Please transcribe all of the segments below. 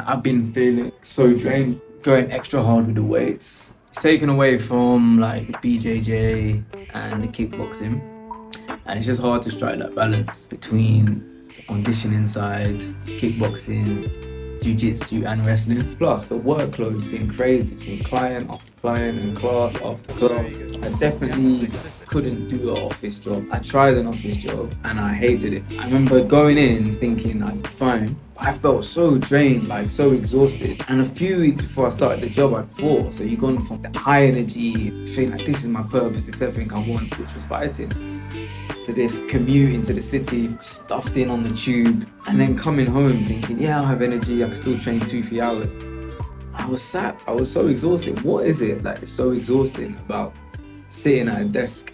I've been feeling so drained, going extra hard with the weights. It's taken away from like the BJJ and the kickboxing, and it's just hard to strike that balance between the conditioning side, kickboxing, jiu-jitsu and wrestling. Plus the workload's been crazy. It's been client after client and class after class. I definitely couldn't do an office job. I tried an office job and I hated it. I remember going in thinking I'd be fine. I felt so drained, like so exhausted. And a few weeks before I started the job, I'd fought. So you've gone from that high energy, feeling like this is my purpose, this is everything I want, which was fighting, to this commute into the city, stuffed in on the tube, and then coming home thinking, yeah, I'll have energy, I can still train 2-3 hours. I was sapped, I was so exhausted. What is it that is so exhausting about sitting at a desk?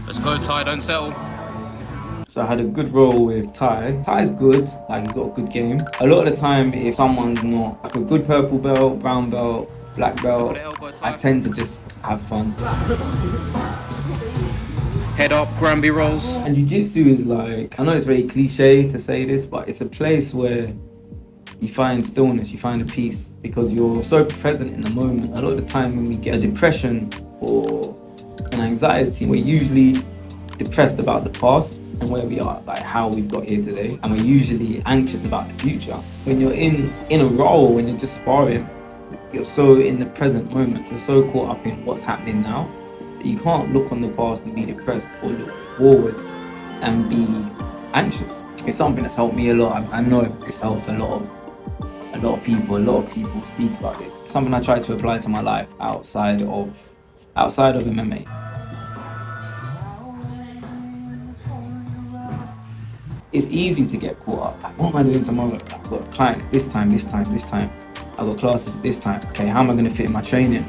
Let's go, Ty, don't settle. So I had a good role with Ty. Ty's good, like he's got a good game. A lot of the time, if someone's not like a good purple belt, brown belt, black belt, I tend to just have fun. Head up, Granby rolls. And jiu-jitsu is like, I know it's very cliche to say this, but it's a place where you find stillness, you find a peace, because you're so present in the moment. A lot of the time when we get a depression or an anxiety, we're usually depressed about the past and where we are, like how we've got here today, and we're usually anxious about the future. When you're in a role, when you're just sparring, you're so in the present moment, you're so caught up in what's happening now, that you can't look on the past and be depressed, or look forward and be anxious. It's something that's helped me a lot. I know it's helped a lot of people speak about this. It's something I try to apply to my life outside of MMA. It's easy to get caught up. Like, what am I doing tomorrow? I've got a client this time. I've got classes at this time. Okay, how am I going to fit in my training?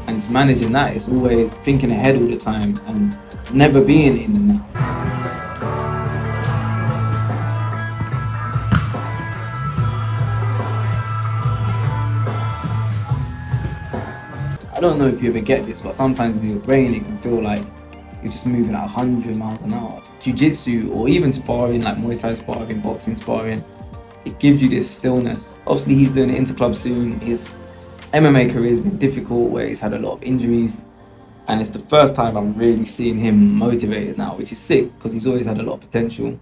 And it's managing that. It's always thinking ahead all the time and never being in the now. I don't know if you ever get this, but sometimes in your brain it can feel like you're just moving at 100 miles an hour. Jiu-jitsu or even sparring, like Muay Thai sparring, boxing sparring, it gives you this stillness. Obviously he's doing an interclub soon. His MMA career has been difficult, where he's had a lot of injuries, and it's the first time I'm really seeing him motivated now, which is sick because he's always had a lot of potential.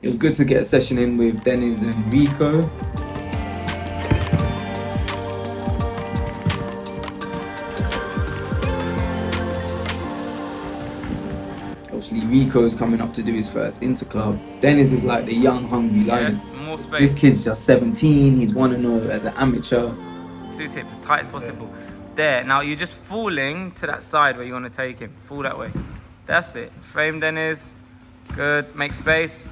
It was good to get a session in with Dennis and Rico. Obviously Rico's coming up to do his first interclub. Dennis is like the young hungry lion. Yeah, more space. This kid's just 17, he's 1-0 as an amateur. Let's do his hip as tight as possible. There, now you're just falling to that side where you want to take him. Fall that way. That's it. Frame Dennis. Good. Make space,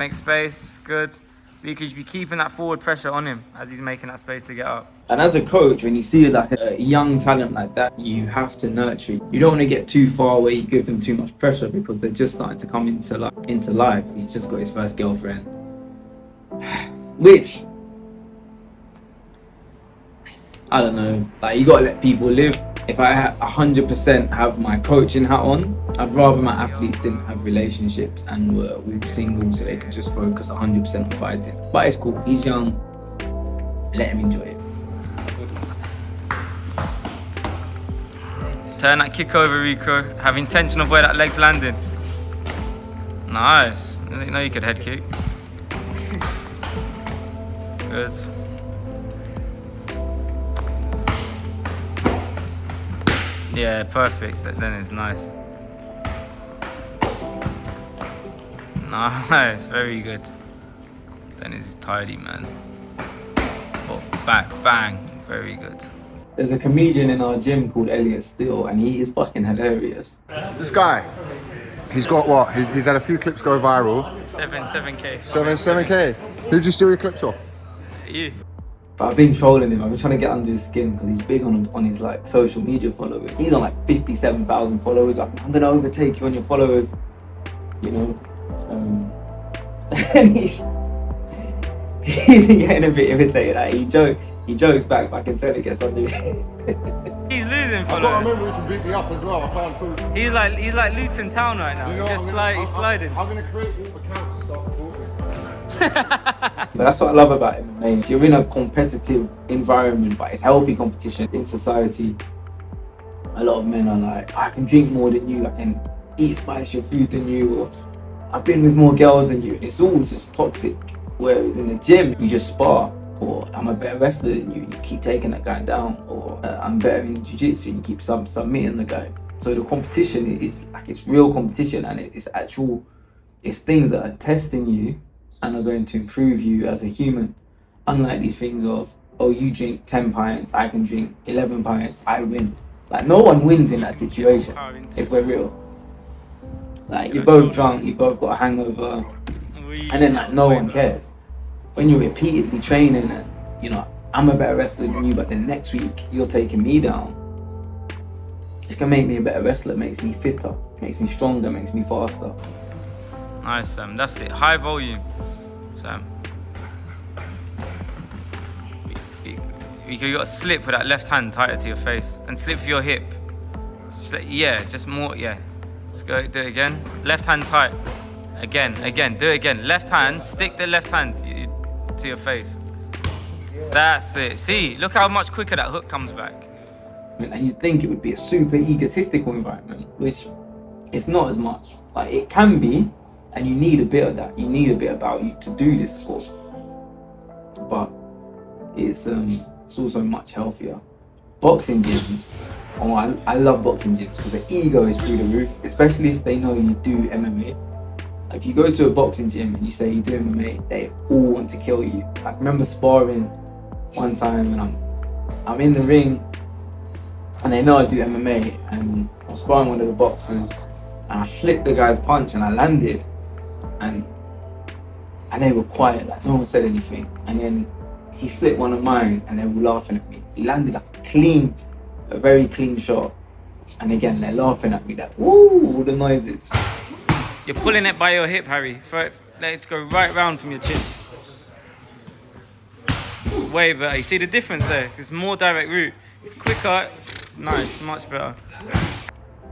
good. Because you be keeping that forward pressure on him as he's making that space to get up. And as a coach, when you see like a young talent like that, you have to nurture. You don't want to get too far where you give them too much pressure, because they're just starting to come into life. He's just got his first girlfriend, which I don't know. Like, you gotta let people live. If I 100% have my coaching hat on, I'd rather my athletes didn't have relationships and we were single, so they could just focus 100% on fighting. But it's cool, he's young, let him enjoy it. Turn that kick over, Rico. Have intention of where that leg's landing. Nice. I didn't know you could head kick. Good. Yeah, perfect. Then it's nice. Nice, very good. Then it's tidy, man. Oh, back, bang. Very good. There's a comedian in our gym called Elliot Steele, and he is fucking hilarious. This guy, he's got what? He's had a few clips go viral. 7K. 7K. Who did you steal your clips off? You. But I've been trolling him. I've been trying to get under his skin because he's big on his like social media following. He's on like 57,000 followers. I'm gonna overtake you on your followers, you know. And he's getting a bit irritated. Like, he jokes back, but I can tell he gets under. He's losing I've got to followers. remember he can beat me up as well. I can't talk. He's like Luton Town right now. You know, He's sliding. I'm gonna create all accounts and start reporting. But that's what I love about MMA. You're in a competitive environment, but it's healthy competition in society. A lot of men are like, I can drink more than you, I can eat spicier food than you, or I've been with more girls than you. It's all just toxic. Whereas in the gym, you just spar, or I'm a better wrestler than you, you keep taking that guy down, or I'm better in jiu-jitsu and you keep submitting the guy. So the competition is like, it's real competition, and it's things that are testing you and are going to improve you as a human. Unlike these things of, oh, you drink 10 pints, I can drink 11 pints, I win. Like, no one wins in that situation, if we're real. Like, you're both drunk, you both got a hangover, and then like no one cares. When you're repeatedly training and, you know, I'm a better wrestler than you, but then next week you're taking me down, it's gonna make me a better wrestler, makes me fitter, makes me stronger, makes me faster. Nice, Sam. That's it. High volume, Sam. You got to slip with that left hand tighter to your face and slip with your hip. Just more, yeah. Let's go, do it again. Left hand tight. Again, do it again. Left hand, stick the left hand to your face. That's it. See, look how much quicker that hook comes back. And you'd think it would be a super egotistical environment, which it's not as much. Like, it can be, and you need a bit of that. You need a bit about you to do this sport. But it's also much healthier. Boxing gyms, I love boxing gyms because the ego is through the roof, especially if they know you do MMA. If you go to a boxing gym and you say you do MMA, they all want to kill you. I remember sparring one time, and I'm in the ring, and they know I do MMA, and I'm sparring one of the boxers, and I slipped the guy's punch and I landed, and they were quiet, like no one said anything. And then he slipped one of mine, and they were laughing at me. He landed like a very clean shot, and again they're laughing at me, like woo, all the noises. You're pulling it by your hip, Harry. Let it go right round from your chin. Way better. You see the difference there? It's more direct route. It's quicker. Nice, much better.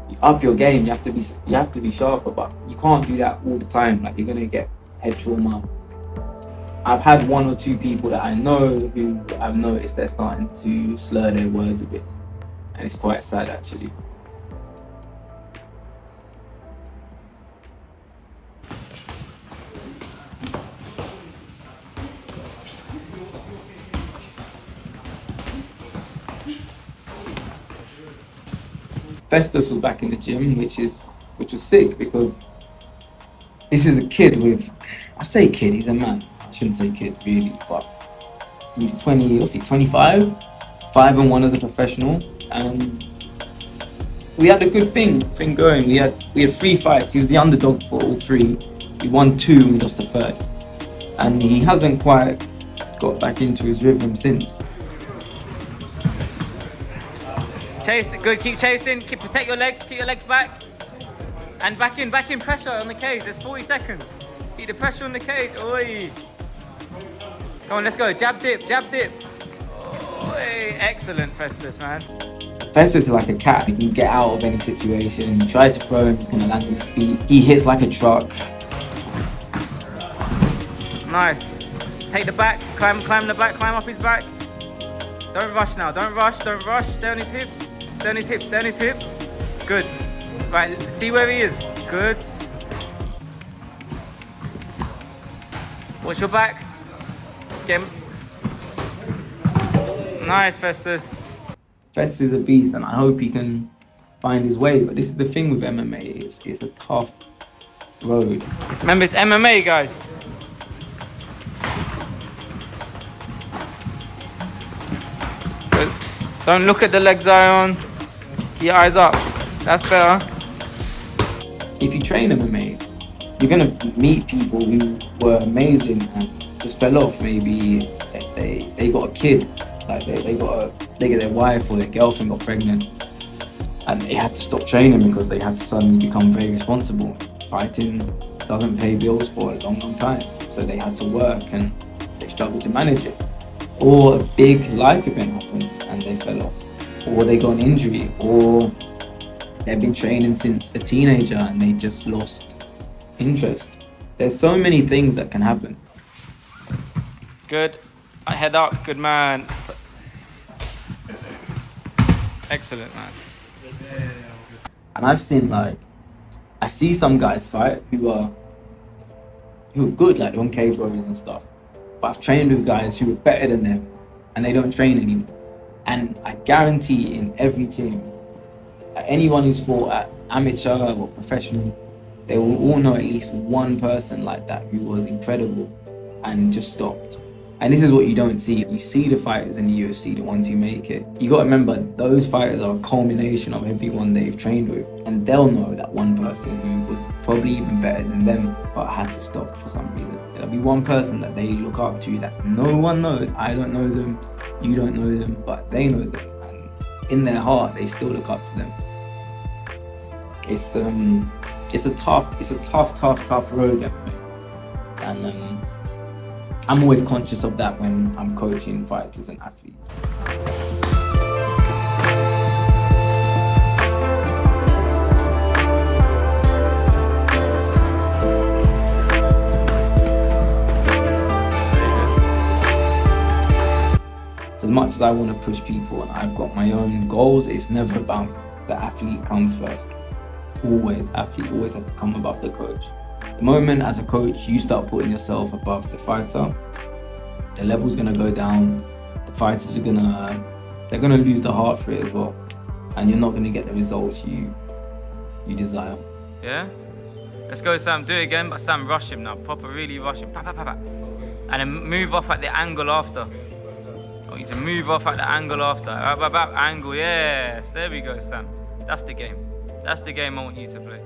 You up your game. You have to be sharper, but you can't do that all the time. Like, you're gonna get head trauma. I've had one or two people that I know who I've noticed they're starting to slur their words a bit, and it's quite sad actually. Festus was back in the gym, which was sick, because this is a kid with, I say kid, he's a man. I shouldn't say kid really, but he's 25, 5-1 as a professional, and we had a good thing going. We had 3 fights. He was the underdog for all 3. We won 2 and we lost the 3rd, and he hasn't quite got back into his rhythm since. Chase, good, keep chasing, protect your legs, keep your legs back. And back in pressure on the cage, there's 40 seconds. Keep the pressure on the cage, oi. Come on, let's go, jab dip. Oi. Excellent, Festus, man. Festus is like a cat. He can get out of any situation. You try to throw him, he's gonna land on his feet. He hits like a truck. Nice. Take the back, climb the back, climb up his back. Don't rush now, don't rush. Stay on his hips. Good. Right, see where he is. Good. Watch your back. Get him. Nice, Festus. Festus is a beast, and I hope he can find his way. But this is the thing with MMA, it's a tough road. Remember, it's MMA, guys. It's good. Don't look at the legs, Zion. Keep your eyes up. That's better. If you train MMA, you're gonna meet people who were amazing and just fell off. Maybe they got a kid, like they get their wife or their girlfriend got pregnant, and they had to stop training because they had to suddenly become very responsible. Fighting doesn't pay bills for a long time, so they had to work and they struggled to manage it. Or a big life event happens and they fell off, or they got an injury, or they've been training since a teenager and they just lost interest. There's so many things that can happen. Good. Head up. Good man. Excellent, man. And I've seen I see some guys fight who are good, like on Cage Warriors and stuff. But I've trained with guys who are better than them and they don't train anymore. And I guarantee in every gym, anyone who's fought at amateur or professional, they will all know at least one person like that who was incredible and just stopped. And this is what you don't see. You see the fighters in the UFC, the ones who make it. You got to remember, those fighters are a culmination of everyone they've trained with. And they'll know that one person who was probably even better than them, but had to stop for some reason. There'll be one person that they look up to that no one knows. I don't know them, you don't know them, but they know them. And in their heart, they still look up to them. It's a tough road, and I'm always conscious of that when I'm coaching fighters and athletes. So as much as I want to push people and I've got my own goals, it's never about the athlete comes first. Athlete always has to come above the coach. The moment as a coach you start putting yourself above the fighter, the level's gonna go down. The fighters are gonna lose the heart for it as well, and you're not gonna get the results you desire. Yeah? Let's go, Sam. Do it again, but Sam, rush him now. Proper, really rush him. Pa, pa, pa, pa. And then move off at the angle after. I want you to move off at the angle after. Angle, yes. There we go, Sam. That's the game. That's the game I want you to play.